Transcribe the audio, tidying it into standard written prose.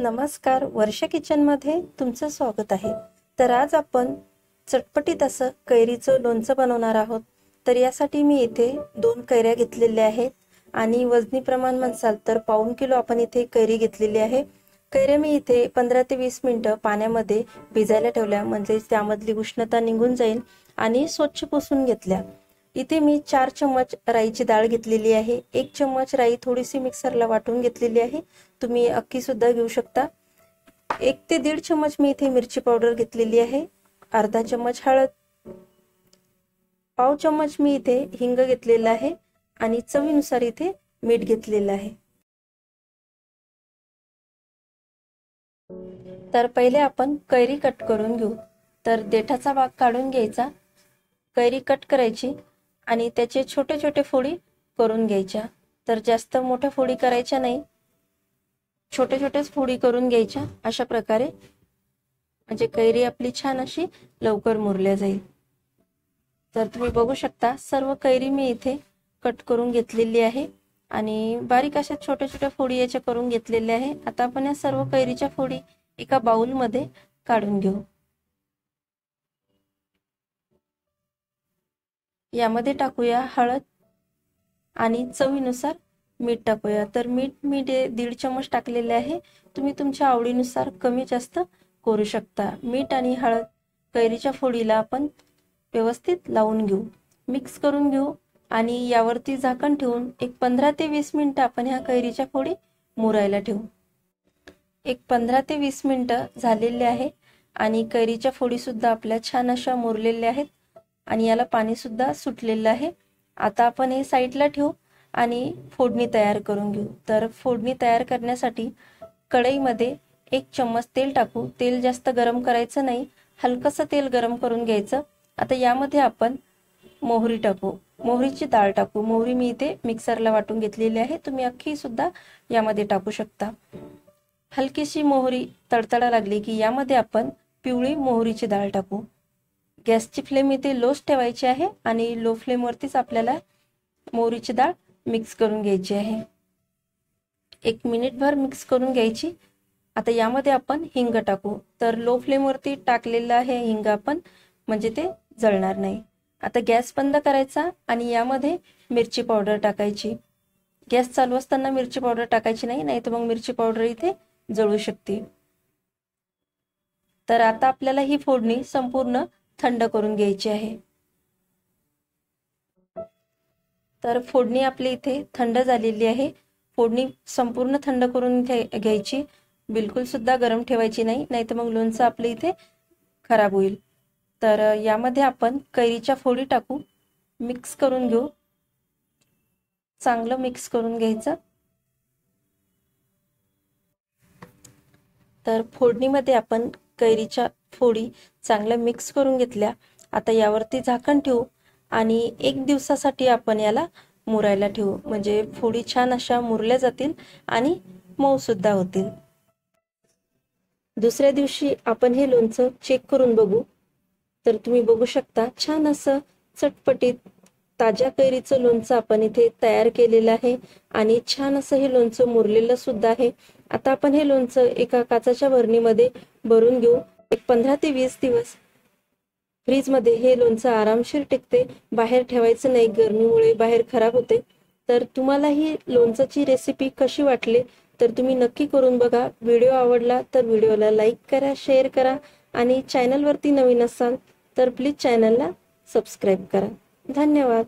नमस्कार, वर्षा किचनमध्ये तुमचं स्वागत आहे। तर आज आपण चटपटीत असं कैरीचं लोणचं बनवणार आहोत। तर यासाठी मी इथे 2 कैऱ्या घेतलेल्या आहेत आणि वजनी प्रमाण म्हणसाल तर पाऊण किलो आपण इथे कैरी घेतलेली आहे। कैऱ्या मी इथे 15 ते 20 मिनिटं पाण्यामध्ये भिजायला ठेवल्या, म्हणजे त्यामधली उष्णता निघून जाईल आणि स्वच्छ पुसून घेतल्या। इथे मी 4 चम्मच राईची डाळ घेतलेली आहे। 1 चम्मच राई थोडीशी मिक्सरला वाटून घेतलेली आहे, तुम्ही अख्खी सुद्धा घेऊ शकता। 1 ते 1.5 चम्मच मी इथे मिरची पावडर घेतलेली आहे। अर्धा चम्मच हळद, पाव चम्मच मी इथे हिंग घेतलेला आहे आणि चवीनुसार इथे मीठ घेतलेलं आहे। तर पहिले आपण कैरी कट करून घेऊ। तर देठाचा भाग काढून घ्यायचा, कैरी कट करायची आणि त्याचे छोटे छोटे फोडी करून घ्यायच्या। तर जास्त मोठ्या फोडी करायच्या नाही, छोटे छोटेच फोडी करून घ्यायच्या अशा प्रकारे, म्हणजे कैरी आपली छान अशी लवकर मुरल्या जाईल। तर तुम्ही बघू शकता सर्व कैरी मी इथे कट करून घेतलेली आहे आणि बारीक अशा छोट्या छोट्या फोडी याच्या करून घेतलेल्या आहे। आता आपण या सर्व कैरीच्या फोडी एका बाउल मध्ये काढून घेऊ। यामध्ये टाकूया हळद आणि चवीनुसार मीठ टाकूया। तर मीठ मी 1.5 चम्मच टाकलेले आहे, तुम्ही तुमच्या आवडीनुसार कमी जास्त करू शकता। मीठ आणि हळद कैरीच्या फोडीला आपण व्यवस्थित लावून घेऊ, मिक्स करून घेऊ आणि यावरती झाकण ठेवून एक 15 ते 20 मिनिटं आपण ह्या कैरीच्या फोडी मुरायला ठेवू। एक 15 ते 20 मिनिटं झालेले आहे आणि कैरीच्या फोडी सुद्धा आपल्या छान अशा मुरलेल्या आहेत आणि याला पाणी सुद्धा सुटलेलं आहे। आता आपण हे साईडला ठेवू आणि फोडणी तयार करून घेऊ। तर फोडणी तयार करण्यासाठी कढईमध्ये 1 चम्मच तेल टाकू। तेल जास्त गरम करायचं नाही, हलकसं तेल गरम करून घ्यायचं। आता यामध्ये आपण मोहरी टाकू, मोहरीची डाळ टाकू। मोहरी मी इथे मिक्सरला वाटून घेतलेली आहे, तुम्ही अख्खी सुद्धा यामध्ये टाकू शकता। हलकीशी मोहरी तडतडा लागली की यामध्ये आपण पिवळी मोहरीची डाळ टाकू। गॅसची फ्लेम इथे लोच ठेवायची आहे आणि लो फ्लेम वरतीच आपल्याला मोहरीची डाळ मिक्स करून घ्यायची आहे। 1 मिनिटभर मिक्स करून घ्यायची। आता यामध्ये आपण हिंग टाकू। तर लो फ्लेम वरती टाकलेलं आहे हिंग आपण, म्हणजे ते जळणार नाही। आता गॅस बंद करायचा आणि यामध्ये मिरची पावडर टाकायची। गॅस चालू असताना मिरची पावडर टाकायची नाही, नाहीतर मग मिरची पावडर इथे जळू शकते। तर आता आपल्याला ही फोडणी संपूर्ण थंड करून घ्यायची आहे। तर फोडणी आपली इथे थंड झालेली आहे। फोडणी संपूर्ण थंड करून घ्यायची, बिलकुल सुद्धा गरम ठेवायची नाही, नाहीतर मग लोणचं आपलं इथे खराब होईल। तर यामध्ये आपण कैरीच्या फोडी टाकू, मिक्स करून घेऊ, चांगलं मिक्स करून घ्यायचं। तर फोडणीमध्ये आपण कैरीच्या फोडी चांगलं मिक्स करून घेतल्या। आता यावरती झाकण ठेवू आणि 1 दिवसासाठी आपण याला मुरायला ठेवू, म्हणजे फोडी छान अशा मुरल्या जातील आणि मऊ सुद्धा होतील। दुसऱ्या दिवशी आपण हे लोणचं चेक करून बघू। तर तुम्ही बघू शकता छान असं चटपटीत ताज्या कैरीचं लोणचं आपण इथे तयार केलेलं आहे आणि छान असं हे लोणचं मुरलेलं सुद्धा आहे। आता आपण हे लोणचं एका काचेच्या बरणीमध्ये भरून घेऊ। एक 15 ते 20 दिवस फ्रीज मध्ये हे लोणचं आरामशीर टिकते, बाहेर ठेवायचं नाही, गरमीमुळे बाहेर खराब होते। तर तुम्हाला ही लोणच्याची रेसिपी कशी वाटली तर तुम्ही नक्की करून बघा। व्हिडिओ आवडला तर व्हिडिओला लाईक करा, शेअर करा आणि चॅनलवरती नवीन असाल तर प्लीज चॅनलला सबस्क्राईब करा। धन्यवाद।